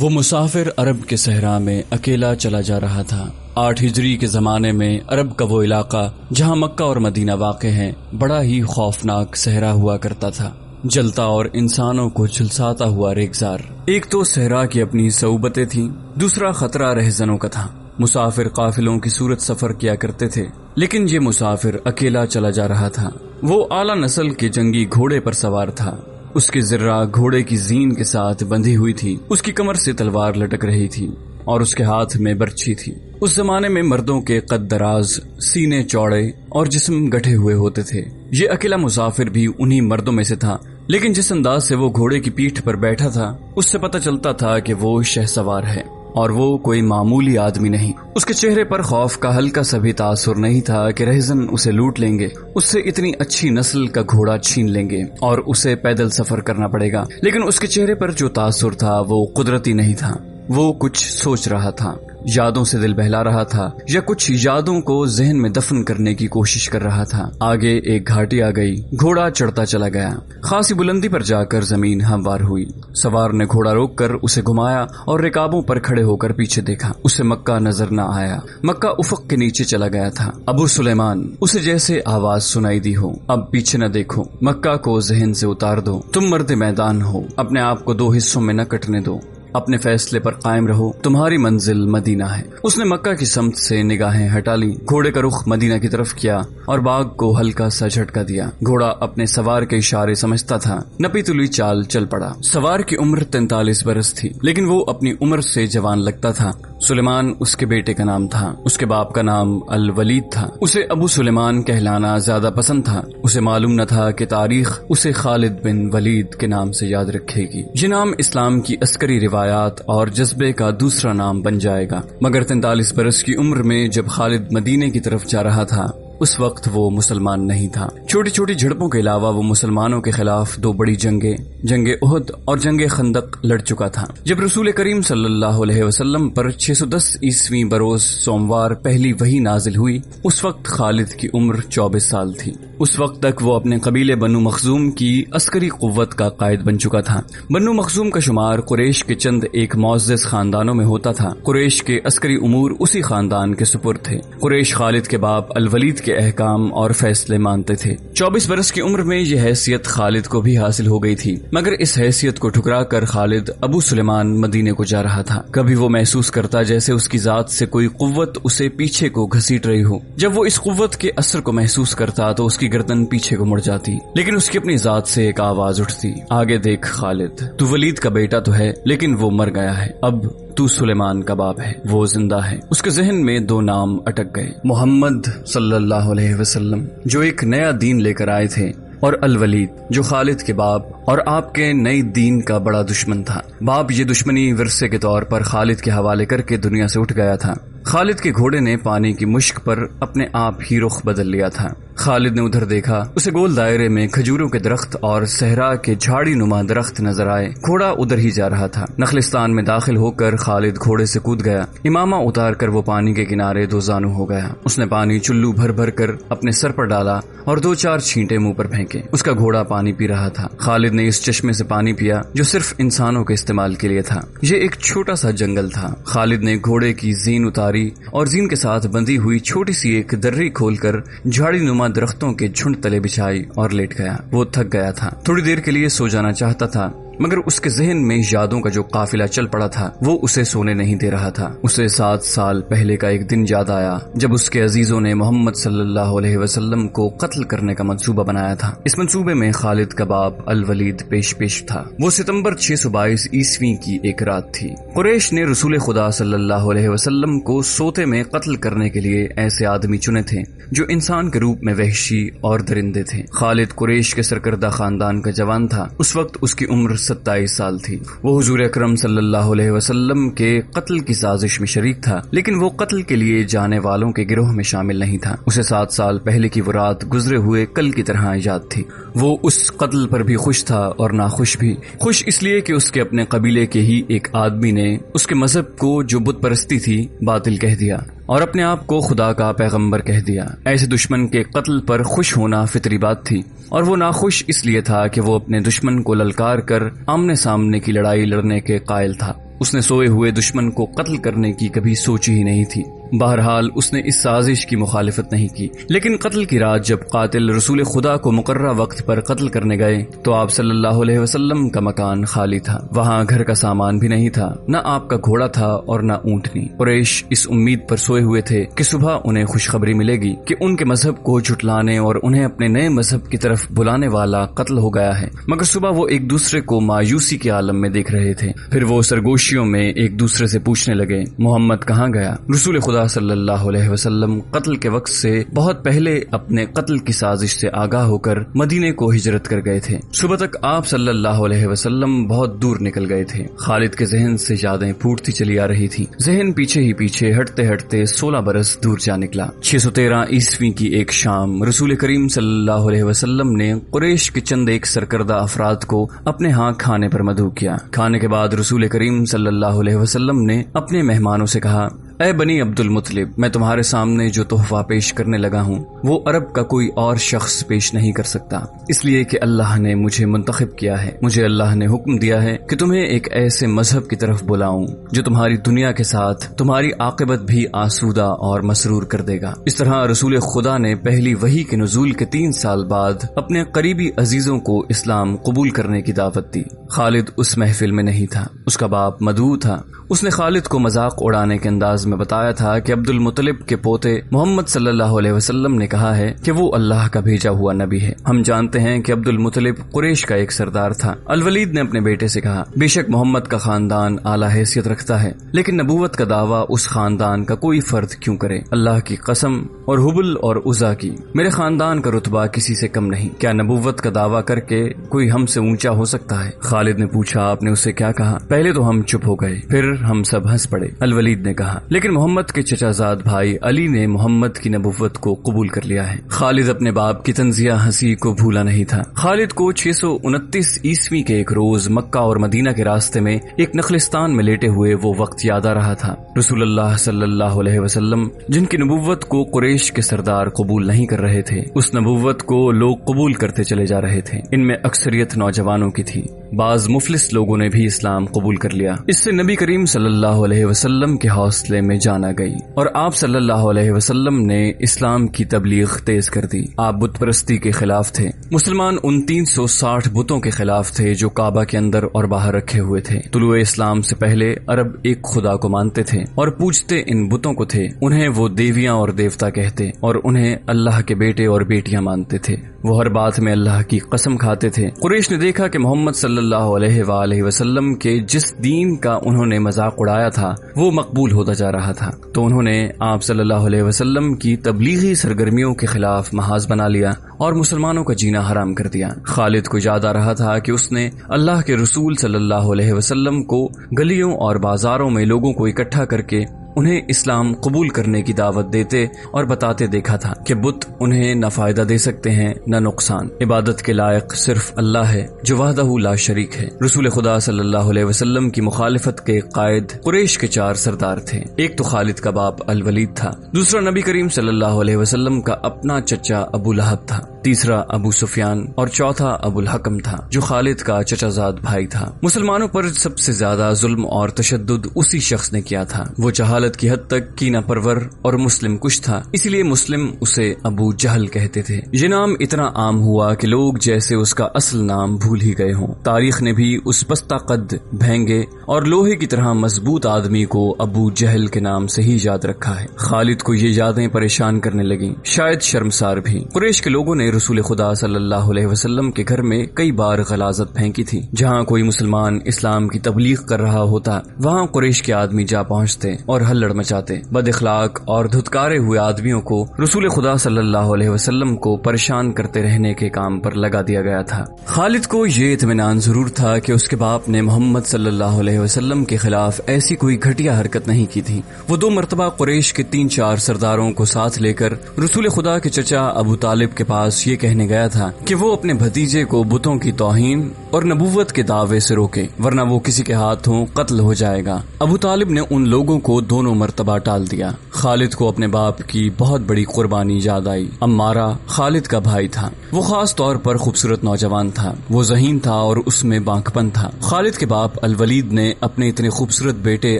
وہ مسافر عرب کے صحرا میں اکیلا چلا جا رہا تھا۔ 8 ہجری کے زمانے میں عرب کا وہ علاقہ جہاں مکہ اور مدینہ واقع ہیں بڑا ہی خوفناک صحرا ہوا کرتا تھا، جلتا اور انسانوں کو جھلساتا ہوا ریگزار۔ ایک تو صحرا کی اپنی صعوبتیں تھیں، دوسرا خطرہ رہزنوں کا تھا۔ مسافر قافلوں کی صورت سفر کیا کرتے تھے، لیکن یہ مسافر اکیلا چلا جا رہا تھا۔ وہ اعلیٰ نسل کے جنگی گھوڑے پر سوار تھا۔ اس کی ذرہ گھوڑے کی زین کے ساتھ بندھی ہوئی تھی، اس کی کمر سے تلوار لٹک رہی تھی اور اس کے ہاتھ میں برچھی تھی۔ اس زمانے میں مردوں کے قد دراز، سینے چوڑے اور جسم گٹھے ہوئے ہوتے تھے۔ یہ اکیلا مسافر بھی انہی مردوں میں سے تھا، لیکن جس انداز سے وہ گھوڑے کی پیٹھ پر بیٹھا تھا اس سے پتہ چلتا تھا کہ وہ شہسوار ہے اور وہ کوئی معمولی آدمی نہیں۔ اس کے چہرے پر خوف کا ہلکا سا بھی تاثر نہیں تھا کہ رہزن اسے لوٹ لیں گے، اس سے اتنی اچھی نسل کا گھوڑا چھین لیں گے اور اسے پیدل سفر کرنا پڑے گا۔ لیکن اس کے چہرے پر جو تاثر تھا وہ قدرتی نہیں تھا۔ وہ کچھ سوچ رہا تھا، یادوں سے دل بہلا رہا تھا یا کچھ یادوں کو ذہن میں دفن کرنے کی کوشش کر رہا تھا۔ آگے ایک گھاٹی آ گئی، گھوڑا چڑھتا چلا گیا۔ خاصی بلندی پر جا کر زمین ہموار ہوئی۔ سوار نے گھوڑا روک کر اسے گھمایا اور رکابوں پر کھڑے ہو کر پیچھے دیکھا۔ اسے مکہ نظر نہ آیا۔ مکہ افق کے نیچے چلا گیا تھا۔ ابو سلیمان، اسے جیسے آواز سنائی دی ہو، اب پیچھے نہ دیکھو، مکہ کو ذہن سے اتار دو، تم مرد میدان ہو، اپنے آپ کو 2 حصوں میں نہ کٹنے دو، اپنے فیصلے پر قائم رہو، تمہاری منزل مدینہ ہے۔ اس نے مکہ کی سمت سے نگاہیں ہٹا لی، گھوڑے کا رخ مدینہ کی طرف کیا اور باغ کو ہلکا سا جھٹکا دیا۔ گھوڑا اپنے سوار کے اشارے سمجھتا تھا، نپی تلی چال چل پڑا۔ سوار کی عمر 43 برس تھی، لیکن وہ اپنی عمر سے جوان لگتا تھا۔ سلیمان اس کے بیٹے کا نام تھا، اس کے باپ کا نام الولید تھا۔ اسے ابو سلیمان کہلانا زیادہ پسند تھا۔ اسے معلوم نہ تھا کہ تاریخ اسے خالد بن ولید کے نام سے یاد رکھے گی۔ یہ نام اسلام کی عسکری روایات اور جذبے کا دوسرا نام بن جائے گا۔ مگر 43 برس کی عمر میں جب خالد مدینے کی طرف جا رہا تھا اس وقت وہ مسلمان نہیں تھا۔ چھوٹی چھوٹی جھڑپوں کے علاوہ وہ مسلمانوں کے خلاف 2 بڑی جنگیں، جنگ احد اور جنگ خندق لڑ چکا تھا۔ جب رسول کریم صلی اللہ علیہ وسلم پر 610 عیسوی بروز سوموار پہلی وحی نازل ہوئی، اس وقت خالد کی عمر 24 سال تھی۔ اس وقت تک وہ اپنے قبیلے بنو مخزوم کی عسکری قوت کا قائد بن چکا تھا۔ بنو مخزوم کا شمار قریش کے چند ایک معزز خاندانوں میں ہوتا تھا۔ قریش کے عسکری امور اسی خاندان کے سپرد تھے۔ قریش خالد کے باپ الولید کے احکام اور فیصلے مانتے تھے۔ 24 برس کی عمر میں یہ حیثیت خالد کو بھی حاصل ہو گئی تھی، مگر اس حیثیت کو ٹھکرا کر خالد ابو سلیمان مدینے کو جا رہا تھا۔ کبھی وہ محسوس کرتا جیسے اس کی ذات سے کوئی قوت اسے پیچھے کو گھسیٹ رہی ہو۔ جب وہ اس قوت کے اثر کو محسوس کرتا تو اس کی گردن پیچھے کو مڑ جاتی، لیکن اس کی اپنی ذات سے ایک آواز اٹھتی، آگے دیکھ خالد، تو ولید کا بیٹا تو ہے لیکن وہ مر گیا ہے، اب تو سلیمان کا باپ ہے، وہ زندہ ہے۔ اس کے ذہن میں 2 نام اٹک گئے، محمد صلی اللہ علیہ وسلم جو ایک نیا دین لے کر آئے تھے، اور الولید جو خالد کے باپ اور آپ کے نئے دین کا بڑا دشمن تھا۔ باپ یہ دشمنی ورثے کے طور پر خالد کے حوالے کر کے دنیا سے اٹھ گیا تھا۔ خالد کے گھوڑے نے پانی کی مشک پر اپنے آپ ہی رخ بدل لیا تھا۔ خالد نے ادھر دیکھا، اسے گول دائرے میں کھجوروں کے درخت اور صحرا کے جھاڑی نما درخت نظر آئے۔ گھوڑا ادھر ہی جا رہا تھا۔ نخلستان میں داخل ہو کر خالد گھوڑے سے کود گیا۔ امامہ اتار کر وہ پانی کے کنارے 2 زانو ہو گیا۔ اس نے پانی چلو بھر بھر کر اپنے سر پر ڈالا اور 2-4 چھینٹے منہ پر پھینکے۔ اس کا گھوڑا پانی پی رہا تھا۔ خالد نے اس چشمے سے پانی پیا جو صرف انسانوں کے استعمال کے لیے تھا۔ یہ ایک چھوٹا سا جنگل تھا۔ خالد نے گھوڑے کی زین اتاری اور زین کے ساتھ بندھی ہوئی چھوٹی سی ایک دری کھول کر جھاڑی نما درختوں کے جھنڈ تلے بچھائی اور لیٹ گیا۔ وہ تھک گیا تھا، تھوڑی دیر کے لیے سو جانا چاہتا تھا، مگر اس کے ذہن میں یادوں کا جو قافلہ چل پڑا تھا وہ اسے سونے نہیں دے رہا تھا۔ اسے 7 سال پہلے کا ایک دن یاد آیا جب اس کے عزیزوں نے محمد صلی اللہ علیہ وسلم کو قتل کرنے کا منصوبہ بنایا تھا۔ اس منصوبے میں خالد کا باپ الولید پیش تھا۔ وہ ستمبر 622 عیسوی کی ایک رات تھی۔ قریش نے رسول خدا صلی اللہ علیہ وسلم کو سوتے میں قتل کرنے کے لیے ایسے آدمی چنے تھے جو انسان کے روپ میں وحشی اور درندے تھے۔ خالد قریش کے سرکردہ خاندان کا جوان تھا۔ اس وقت اس کی عمر 27 سال تھی۔ وہ حضور اکرم صلی اللہ علیہ وسلم کے قتل کی سازش میں شریک تھا، لیکن وہ قتل کے لیے جانے والوں کے گروہ میں شامل نہیں تھا۔ اسے 7 سال پہلے کی وہ رات گزرے ہوئے کل کی طرح یاد تھی۔ وہ اس قتل پر بھی خوش تھا اور ناخوش بھی۔ خوش اس لیے کہ اس کے اپنے قبیلے کے ہی ایک آدمی نے اس کے مذہب کو جو بت پرستی تھی باطل کہہ دیا اور اپنے آپ کو خدا کا پیغمبر کہہ دیا۔ ایسے دشمن کے قتل پر خوش ہونا فطری بات تھی، اور وہ ناخوش اس لیے تھا کہ وہ اپنے دشمن کو للکار کر آمنے سامنے کی لڑائی لڑنے کے قائل تھا۔ اس نے سوئے ہوئے دشمن کو قتل کرنے کی کبھی سوچی ہی نہیں تھی۔ بہرحال اس نے اس سازش کی مخالفت نہیں کی، لیکن قتل کی رات جب قاتل رسول خدا کو مقررہ وقت پر قتل کرنے گئے تو آپ صلی اللہ علیہ وسلم کا مکان خالی تھا۔ وہاں گھر کا سامان بھی نہیں تھا، نہ آپ کا گھوڑا تھا اور نہ اونٹنی۔ قریش اس امید پر سوئے ہوئے تھے کہ صبح انہیں خوشخبری ملے گی کہ ان کے مذہب کو جھٹلانے اور انہیں اپنے نئے مذہب کی طرف بلانے والا قتل ہو گیا ہے، مگر صبح وہ ایک دوسرے کو مایوسی کے عالم میں دیکھ رہے تھے۔ پھر وہ سرگوشیوں میں ایک دوسرے سے پوچھنے لگے، محمد کہاں گیا؟ رسول خدا صلی اللہ علیہ وسلم قتل کے وقت سے بہت پہلے اپنے قتل کی سازش سے آگاہ ہو کر مدینے کو ہجرت کر گئے تھے۔ صبح تک آپ صلی اللہ علیہ وسلم بہت دور نکل گئے تھے۔ خالد کے ذہن سے یادیں پھوٹتی چلی آ رہی تھی۔ ذہن پیچھے ہی پیچھے ہٹتے ہٹتے 16 برس دور جا نکلا۔ 613 عیسوی کی ایک شام رسول کریم صلی اللہ علیہ وسلم نے قریش کے چند ایک سرکردہ افراد کو اپنے ہاں کھانے پر مدعو کیا۔ کھانے کے بعد رسول کریم صلی اللہ علیہ وسلم نے اپنے مہمانوں سے کہا، اے بنی عبد المطلب، میں تمہارے سامنے جو تحفہ پیش کرنے لگا ہوں وہ عرب کا کوئی اور شخص پیش نہیں کر سکتا، اس لیے کہ اللہ نے مجھے منتخب کیا ہے۔ مجھے اللہ نے حکم دیا ہے کہ تمہیں ایک ایسے مذہب کی طرف بلاؤں جو تمہاری دنیا کے ساتھ تمہاری عاقبت بھی آسودہ اور مسرور کر دے گا۔ اس طرح رسول خدا نے پہلی وحی کے نزول کے 3 سال بعد اپنے قریبی عزیزوں کو اسلام قبول کرنے کی دعوت دی۔ خالد اس محفل میں نہیں تھا، اس کا باپ مدعو تھا۔ اس نے خالد کو مذاق اڑانے کے انداز میں بتایا تھا کہ عبد المطلب کے پوتے محمد صلی اللہ علیہ وسلم نے کہا ہے کہ وہ اللہ کا بھیجا ہوا نبی ہے۔ ہم جانتے ہیں کہ عبد المطلب قریش کا ایک سردار تھا۔ الولید نے اپنے بیٹے سے کہا، بے شک محمد کا خاندان اعلیٰ حیثیت رکھتا ہے، لیکن نبوت کا دعویٰ اس خاندان کا کوئی فرد کیوں کرے؟ اللہ کی قسم اور حبل اور عزا کی، میرے خاندان کا رتبہ کسی سے کم نہیں۔ کیا نبوت کا دعویٰ کر کے کوئی ہم سے اونچا ہو سکتا ہے؟ خالد نے پوچھا، آپ نے اسے کیا کہا؟ پہلے تو ہم چپ ہو گئے، پھر ہم سب ہنس پڑے۔ الولید نے کہا، لیکن محمد کے چچا زاد بھائی علی نے محمد کی نبوت کو قبول کر لیا ہے۔ خالد اپنے باپ کی طنزیہ ہنسی کو بھولا نہیں تھا۔ خالد کو 629 عیسوی کے ایک روز مکہ اور مدینہ کے راستے میں ایک نخلستان میں لیٹے ہوئے وہ وقت یاد آ رہا تھا۔ رسول اللہ صلی اللہ علیہ وسلم جن کی نبوت کو قریش کے سردار قبول نہیں کر رہے تھے، اس نبوت کو لوگ قبول کرتے چلے جا رہے تھے۔ ان میں اکثریت نوجوانوں کی تھی، بعض مفلس لوگوں نے بھی اسلام قبول کر لیا۔ اس سے نبی کریم صلی اللہ علیہ وسلم کے حوصلے میں جان آ گئی اور آپ صلی اللہ علیہ وسلم نے اسلام کی تبلیغ تیز کر دی۔ آپ بت پرستی کے خلاف تھے۔ مسلمان ان 360 بتوں کے خلاف تھے جو کعبہ کے اندر اور باہر رکھے ہوئے تھے۔ طلوع اسلام سے پہلے عرب ایک خدا کو مانتے تھے اور پوجتے ان بتوں کو تھے۔ انہیں وہ دیویاں اور دیوتا کہتے اور انہیں اللہ کے بیٹے اور بیٹیاں مانتے تھے۔ وہ ہر بات میں اللہ کی قسم کھاتے تھے۔ قریش نے دیکھا کہ محمد صلی اللہ علیہ وآلہ وسلم کے جس دین کا انہوں نے مذاق اڑایا تھا وہ مقبول ہوتا جا رہا تھا، تو انہوں نے آپ صلی اللہ علیہ وسلم کی تبلیغی سرگرمیوں کے خلاف محاذ بنا لیا اور مسلمانوں کا جینا حرام کر دیا۔ خالد کو یاد آ رہا تھا کہ اس نے اللہ کے رسول صلی اللہ علیہ وسلم کو گلیوں اور بازاروں میں لوگوں کو اکٹھا کر کے انہیں اسلام قبول کرنے کی دعوت دیتے اور بتاتے دیکھا تھا کہ بت انہیں نہ فائدہ دے سکتے ہیں نہ نقصان۔ عبادت کے لائق صرف اللہ ہے جو وحدہ لا شریک ہے۔ رسول خدا صلی اللہ علیہ وسلم کی مخالفت کے قائد قریش کے 4 سردار تھے۔ ایک تو خالد کا باپ الولید تھا، دوسرا نبی کریم صلی اللہ علیہ وسلم کا اپنا چچا ابو لہب تھا، تیسرا ابو سفیان اور چوتھا ابو الحکم تھا جو خالد کا چچا زاد بھائی تھا۔ مسلمانوں پر سب سے زیادہ ظلم اور تشدد اسی شخص نے کیا تھا۔ وہ جہالت کی حد تک کینہ پرور اور مسلم کش تھا، اسی لیے مسلم اسے ابو جہل کہتے تھے۔ یہ نام اتنا عام ہوا کہ لوگ جیسے اس کا اصل نام بھول ہی گئے ہوں۔ تاریخ نے بھی اس پستہ قد، بھینگے اور لوہے کی طرح مضبوط آدمی کو ابو جہل کے نام سے ہی یاد رکھا ہے۔ خالد کو یہ یادیں پریشان کرنے لگیں، شاید شرمسار بھی۔ قریش کے لوگوں نے رسول خدا صلی اللہ علیہ وسلم کے گھر میں کئی بار غلاظت پھینکی تھی۔ جہاں کوئی مسلمان اسلام کی تبلیغ کر رہا ہوتا وہاں قریش کے آدمی جا پہنچتے اور ہلڑ مچاتے۔ بد اخلاق اور دھتکارے ہوئے آدمیوں کو رسول خدا صلی اللہ علیہ وسلم کو پریشان کرتے رہنے کے کام پر لگا دیا گیا تھا۔ خالد کو یہ اطمینان ضرور تھا کہ اس کے باپ نے محمد صلی اللہ علیہ وسلم کے خلاف ایسی کوئی گھٹیا حرکت نہیں کی تھی۔ وہ 2 مرتبہ قریش کے 3-4 سرداروں کو ساتھ لے کر رسول خدا کے چچا ابو طالب کے پاس یہ کہنے گیا تھا کہ وہ اپنے بھتیجے کو بتوں کی توہین اور نبوت کے دعوے سے روکے ورنہ وہ کسی کے ہاتھوں قتل ہو جائے گا۔ ابو طالب نے ان لوگوں کو دونوں مرتبہ ٹال دیا۔ خالد کو اپنے باپ کی بہت بڑی قربانی یاد آئی۔ عمارہ خالد کا بھائی تھا۔ وہ خاص طور پر خوبصورت نوجوان تھا۔ وہ ذہین تھا اور اس میں بانک پن تھا۔ خالد کے باپ الولید نے اپنے اتنے خوبصورت بیٹے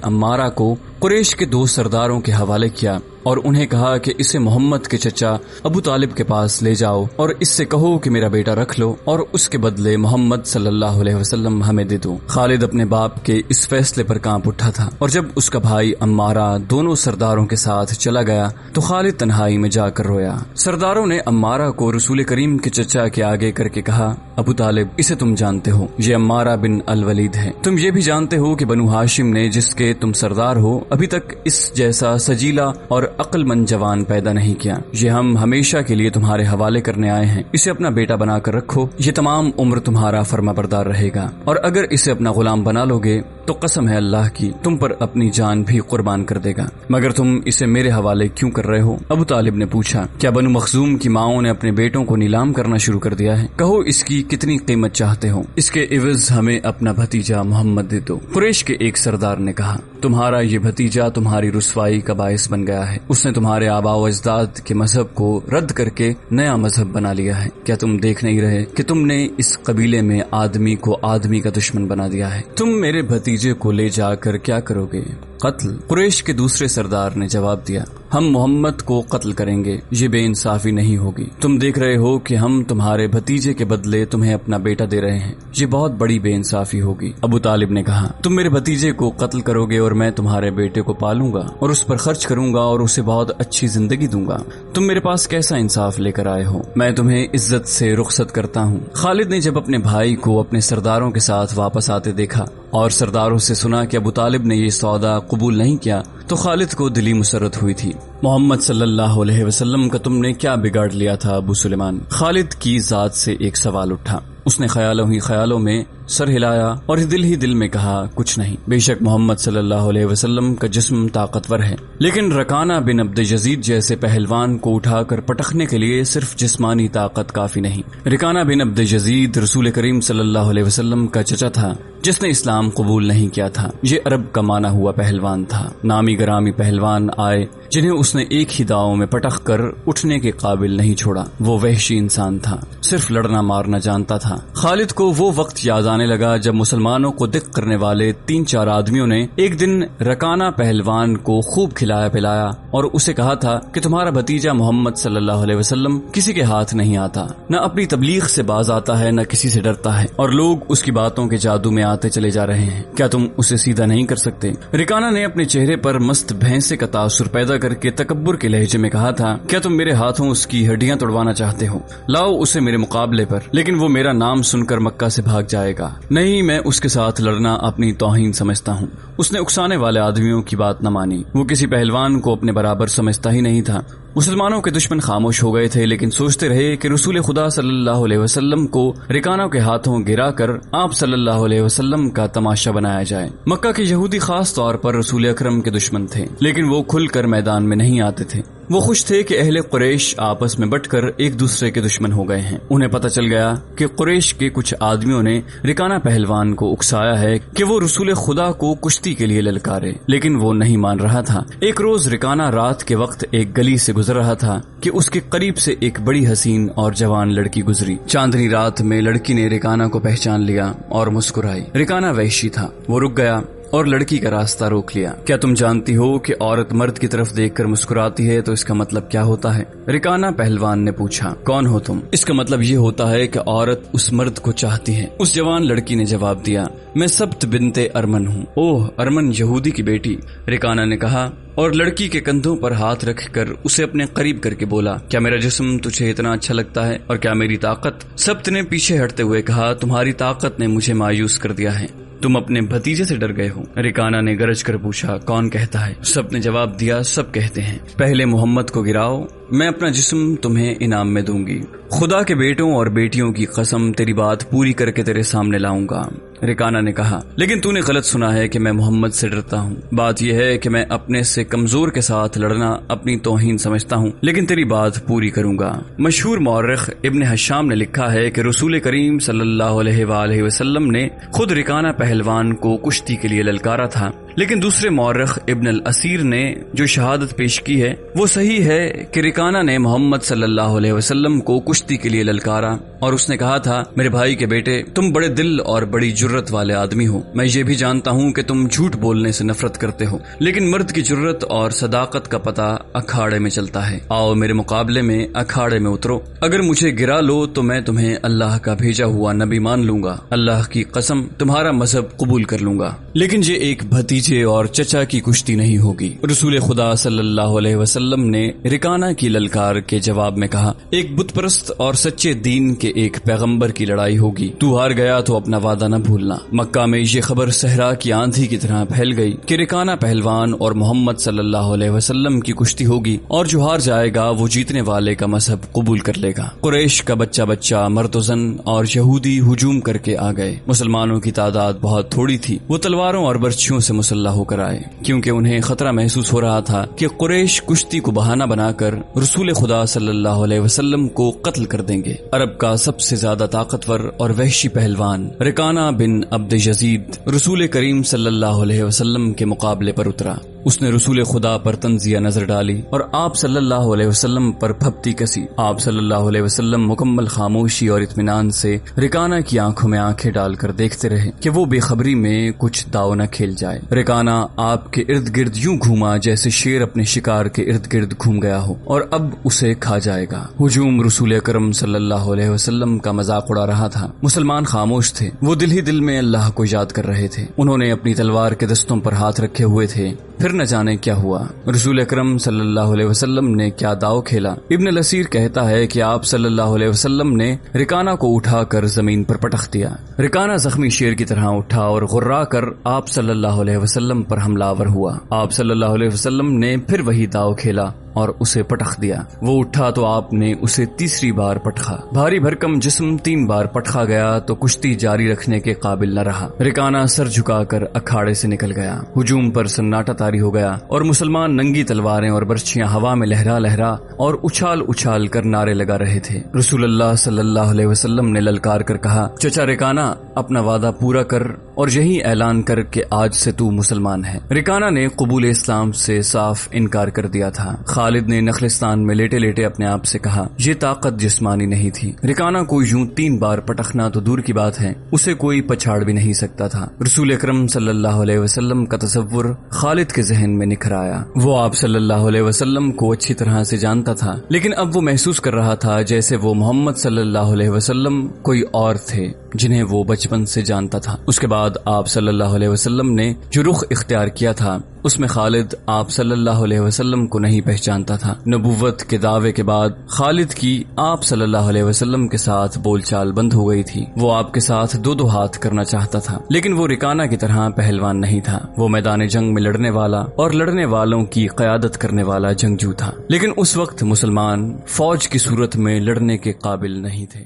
عمارہ کو قریش کے 2 سرداروں کے حوالے کیا اور انہیں کہا کہ اسے محمد کے چچا ابو طالب کے پاس لے جاؤ اور اس سے کہو کہ میرا بیٹا رکھ لو اور اس کے بدلے محمد صلی اللہ علیہ وسلم ہمیں دے دو۔ خالد اپنے باپ کے اس فیصلے پر کانپ اٹھا تھا اور جب اس کا بھائی عمارہ دونوں سرداروں کے ساتھ چلا گیا تو خالد تنہائی میں جا کر رویا۔ سرداروں نے عمارہ کو رسول کریم کے چچا کے آگے کر کے کہا، ابو طالب اسے تم جانتے ہو، یہ عمارہ بن الولید ہے۔ تم یہ بھی جانتے ہو کہ بنو ہاشم نے جس کے تم سردار ہو ابھی تک اس جیسا سجیلا اور عقل مند جوان پیدا نہیں کیا۔ یہ ہم ہمیشہ کے لیے تمہارے حوالے کرنے آئے ہیں، اسے اپنا بیٹا بنا کر رکھو، یہ تمام عمر تمہارا فرما بردار رہے گا، اور اگر اسے اپنا غلام بنا لو گے تو قسم ہے اللہ کی تم پر اپنی جان بھی قربان کر دے گا، مگر تم اسے میرے حوالے کیوں کر رہے ہو؟ ابو طالب نے پوچھا، کیا بنو مخزوم کی ماؤں نے اپنے بیٹوں کو نیلام کرنا شروع کر دیا ہے؟ کہو اس کی کتنی قیمت چاہتے ہو، اس کے عوض ہمیں اپنا بھتیجا محمد دے دو۔ قریش کے ایک سردار نے کہا، تمہارا یہ بھتیجا تمہاری رسوائی کا باعث بن گیا ہے، اس نے تمہارے آباء و اجداد کے مذہب کو رد کر کے نیا مذہب بنا لیا ہے۔ کیا تم دیکھ نہیں رہے کہ تم نے اس قبیلے میں آدمی کو آدمی کا دشمن بنا دیا ہے؟ تم میرے بھتیجے کو لے جا کر کیا کرو گے؟ قتل۔ قریش کے دوسرے سردار نے جواب دیا، ہم محمد کو قتل کریں گے، یہ بے انصافی نہیں ہوگی۔ تم دیکھ رہے ہو کہ ہم تمہارے بھتیجے کے بدلے تمہیں اپنا بیٹا دے رہے ہیں، یہ بہت بڑی بے انصافی ہوگی۔ ابو طالب نے کہا، تم میرے بھتیجے کو قتل کرو گے اور میں تمہارے بیٹے کو پالوں گا اور اس پر خرچ کروں گا اور اسے بہت اچھی زندگی دوں گا۔ تم میرے پاس کیسا انصاف لے کر آئے ہو؟ میں تمہیں عزت سے رخصت کرتا ہوں۔ خالد نے جب اپنے بھائی کو اپنے سرداروں کے ساتھ واپس آتے دیکھا اور سرداروں سے سنا کہ ابو طالب نے یہ سودا قبول نہیں کیا تو خالد کو دلی مسرت ہوئی تھی۔ محمد صلی اللہ علیہ وسلم کا تم نے کیا بگاڑ لیا تھا ابو سلیمان؟ خالد کی ذات سے ایک سوال اٹھا۔ اس نے خیالوں میں سر ہلایا اور ہی دل میں کہا، کچھ نہیں، بے شک محمد صلی اللہ علیہ وسلم کا جسم طاقتور ہے، لیکن رکانہ بن عبد یزید جیسے پہلوان کو اٹھا کر پٹکنے کے لیے صرف جسمانی طاقت کافی نہیں۔ رکانہ بن عبد یزید رسول کریم صلی اللہ علیہ وسلم کا چچا تھا جس نے اسلام قبول نہیں کیا تھا۔ یہ عرب کا مانا ہوا پہلوان تھا۔ نامی گرامی پہلوان آئے جنہیں اس نے ایک ہی داؤں میں پٹک کر اٹھنے کے قابل نہیں چھوڑا۔ وہ وحشی انسان تھا، صرف لڑنا مارنا جانتا تھا۔ خالد کو وہ وقت یاد آنے لگا جب مسلمانوں کو دق کرنے والے 3-4 آدمیوں نے ایک دن رکانہ پہلوان کو خوب کھلایا پلایا اور اسے کہا تھا کہ تمہارا بھتیجا محمد صلی اللہ علیہ وسلم کسی کے ہاتھ نہیں آتا، نہ اپنی تبلیغ سے باز آتا ہے، نہ کسی سے ڈرتا ہے، اور لوگ اس کی باتوں کے جادو میں آتے چلے جا رہے ہیں، کیا تم اسے سیدھا نہیں کر سکتے؟ رکانہ نے اپنے چہرے پر مست بھینسے کا تاثر پیدا کر کے تکبر کے لہجے میں کہا تھا، کیا تم میرے ہاتھوں اس کی ہڈیاں توڑوانا چاہتے ہو؟ لاؤ اسے میرے مقابلے پر، لیکن وہ میرا نام سن کر مکہ سے بھاگ جائے گا۔ نہیں، میں اس کے ساتھ لڑنا اپنی توہین سمجھتا ہوں۔ اس نے اکسانے والے آدمیوں کی بات نہ مانی۔ وہ کسی پہلوان کو اپنے برابر سمجھتا ہی نہیں تھا۔ مسلمانوں کے دشمن خاموش ہو گئے تھے، لیکن سوچتے رہے کہ رسول خدا صلی اللہ علیہ وسلم کو رکانہ کے ہاتھوں گرا کر آپ صلی اللہ علیہ وسلم کا تماشا بنایا جائے۔ مکہ کے یہودی خاص طور پر رسول اکرم کے دشمن تھے، لیکن وہ کھل کر میدان میں نہیں آتے تھے۔ وہ خوش تھے کہ اہل قریش آپس میں بٹ کر ایک دوسرے کے دشمن ہو گئے ہیں۔ انہیں پتہ چل گیا کہ قریش کے کچھ آدمیوں نے رکانہ پہلوان کو اکسایا ہے کہ وہ رسول خدا کو کشتی کے لیے للکارے، لیکن وہ نہیں مان رہا تھا۔ ایک روز رکانہ رات کے وقت ایک گلی سے گزر رہا تھا کہ اس کے قریب سے ایک بڑی حسین اور جوان لڑکی گزری۔ چاندنی رات میں لڑکی نے رکانہ کو پہچان لیا اور مسکرائی۔ رکانہ وحشی تھا، وہ رک گیا اور لڑکی کا راستہ روک لیا۔ کیا تم جانتی ہو کہ عورت مرد کی طرف دیکھ کر مسکراتی ہے تو اس کا مطلب کیا ہوتا ہے؟ رکانہ پہلوان نے پوچھا، کون ہو تم؟ اس کا مطلب یہ ہوتا ہے کہ عورت اس مرد کو چاہتی ہے۔ اس جوان لڑکی نے جواب دیا، میں سبت بنت ارمن ہوں۔ اوہ، ارمن یہودی کی بیٹی، رکانہ نے کہا اور لڑکی کے کندھوں پر ہاتھ رکھ کر اسے اپنے قریب کر کے بولا، کیا میرا جسم تجھے اتنا اچھا لگتا ہے اور کیا میری طاقت؟ سبت نے پیچھے ہٹتے ہوئے کہا، تمہاری طاقت نے مجھے مایوس کر دیا ہے، تم اپنے بھتیجے سے ڈر گئے ہو۔ رکانہ نے گرج کر پوچھا، کون کہتا ہے؟ سب نے جواب دیا، سب کہتے ہیں۔ پہلے محمد کو گراؤ، میں اپنا جسم تمہیں انعام میں دوں گی۔ خدا کے بیٹوں اور بیٹیوں کی قسم، تیری بات پوری کر کے تیرے سامنے لاؤں گا۔ رکانہ نے کہا لیکن تو نے غلط سنا ہے کہ میں محمد سے ڈرتا ہوں. بات یہ ہے کہ میں اپنے سے کمزور کے ساتھ لڑنا اپنی توہین سمجھتا ہوں لیکن تیری بات پوری کروں گا. مشہور مورخ ابن حشام نے لکھا ہے کہ رسول کریم صلی اللہ علیہ وآلہ وسلم نے خود رکانہ پہلوان کو کشتی کے لیے للکارا تھا، لیکن دوسرے مورخ ابن الاسیر نے جو شہادت پیش کی ہے وہ صحیح ہے کہ رکانہ نے محمد صلی اللہ علیہ وسلم کو کشتی کے لیے للکارا اور اس نے کہا تھا میرے بھائی کے بیٹے تم بڑے دل اور بڑی جرت والے آدمی ہو. میں یہ بھی جانتا ہوں کہ تم جھوٹ بولنے سے نفرت کرتے ہو لیکن مرد کی جرت اور صداقت کا پتہ اکھاڑے میں چلتا ہے. آؤ میرے مقابلے میں اکھاڑے میں اترو. اگر مجھے گرا لو تو میں تمہیں اللہ کا بھیجا ہوا نبی مان لوں گا. اللہ کی قسم تمہارا مذہب قبول کر لوں گا. لیکن یہ ایک بھتیجے اور چچا کی کشتی نہیں ہوگی. رسول خدا صلی اللہ علیہ وسلم نے رکانہ کی للکار کے جواب میں کہا ایک بت پرست اور سچے دین کے ایک پیغمبر کی لڑائی ہوگی. تو ہار گیا تو اپنا وعدہ نہ بھولنا. مکہ میں یہ خبر صحرا کی آندھی کی طرح پھیل گئی کہ رکانہ پہلوان اور محمد صلی اللہ علیہ وسلم کی کشتی ہوگی اور جو ہار جائے گا وہ جیتنے والے کا مذہب قبول کر لے گا. قریش کا بچہ بچہ مرد و زن اور یہودی ہجوم کر کے آ گئے. مسلمانوں کی تعداد بہت تھوڑی تھی. وہ تلواروں اور برچھیوں سے مسلح ہو کر آئے کیونکہ انہیں خطرہ محسوس ہو رہا تھا کہ قریش کشتی کو بہانہ بنا کر رسول خدا صلی اللہ علیہ وسلم کو قتل کر دیں گے. عرب کا سب سے زیادہ طاقتور اور وحشی پہلوان رکانہ بن عبد یزید رسول کریم صلی اللہ علیہ وسلم کے مقابلے پر اترا. اس نے رسول خدا پر تنزیہ نظر ڈالی اور آپ صلی اللہ علیہ وسلم پر پھپتی کسی. آپ صلی اللہ علیہ وسلم مکمل خاموشی اور اطمینان سے رکانہ کی آنکھوں میں آنکھیں ڈال کر دیکھتے رہے کہ وہ بے خبری میں کچھ داؤ نہ کھیل جائے. رکانہ آپ کے ارد گرد یوں گھوما جیسے شیر اپنے شکار کے ارد گرد گھوم گیا ہو اور اب اسے کھا جائے گا. ہجوم رسول اکرم صلی اللہ علیہ وسلم کا مذاق اڑا رہا تھا. مسلمان خاموش تھے. وہ دل ہی دل میں اللہ کو یاد کر رہے تھے. انہوں نے اپنی تلوار کے دستوں پر ہاتھ رکھے ہوئے تھے. پھر نہ جانے کیا ہوا. رسول اکرم صلی اللہ علیہ وسلم نے کیا داؤ کھیلا. ابن الاسیر کہتا ہے کہ آپ صلی اللہ علیہ وسلم نے رکانہ کو اٹھا کر زمین پر پٹخ دیا. رکانہ زخمی شیر کی طرح اٹھا اور غرا کر آپ صلی اللہ علیہ وسلم پر حملہ آور ہوا. آپ صلی اللہ علیہ وسلم نے پھر وہی داؤ کھیلا اور اسے پٹخ دیا. وہ اٹھا تو آپ نے اسے تیسری بار پٹخا. بھاری بھرکم جسم 3 بار پٹخا گیا تو کشتی جاری رکھنے کے قابل نہ رہا. رکانہ سر جھکا کر اکھاڑے سے نکل گیا. ہجوم پر سناٹا طاری ہو گیا اور مسلمان ننگی تلواریں اور برچھیاں ہوا میں لہرا لہرا اور اچھال اچھال کر نعرے لگا رہے تھے. رسول اللہ صلی اللہ علیہ وسلم نے للکار کر کہا چچا رکانہ اپنا وعدہ پورا کر اور یہی اعلان کر کہ آج سے تو مسلمان ہے. رکانہ نے قبول اسلام سے صاف انکار کر دیا تھا. خالد نے نخلستان میں لیٹے لیٹے اپنے آپ سے کہا یہ طاقت جسمانی نہیں تھی. رکانہ کو یوں 3 بار پٹخنا تو دور کی بات ہے اسے کوئی پچھاڑ بھی نہیں سکتا تھا. رسول اکرم صلی اللہ علیہ وسلم کا تصور خالد کے ذہن میں نکھر آیا. وہ آپ صلی اللہ علیہ وسلم کو اچھی طرح سے جانتا تھا لیکن اب وہ محسوس کر رہا تھا جیسے وہ محمد صلی اللہ علیہ وسلم کوئی اور تھے جنہیں وہ بچپن سے جانتا تھا. اس کے بعد آپ صلی اللہ علیہ وسلم نے جو رخ اختیار کیا تھا اس میں خالد آپ صلی اللہ علیہ وسلم کو نہیں پہچانتا تھا. نبوت کے دعوے کے بعد خالد کی آپ صلی اللہ علیہ وسلم کے ساتھ بول چال بند ہو گئی تھی. وہ آپ کے ساتھ 2 ہاتھ کرنا چاہتا تھا لیکن وہ رکانہ کی طرح پہلوان نہیں تھا. وہ میدان جنگ میں لڑنے والا اور لڑنے والوں کی قیادت کرنے والا جنگجو تھا لیکن اس وقت مسلمان فوج کی صورت میں لڑنے کے قابل نہیں تھے.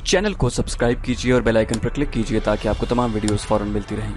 چینل کو سبسکرائب کیجیے اور بیل آئیکن پر کلک کیجیے تاکہ آپ کو تمام ویڈیوز فوراً ملتی رہیں.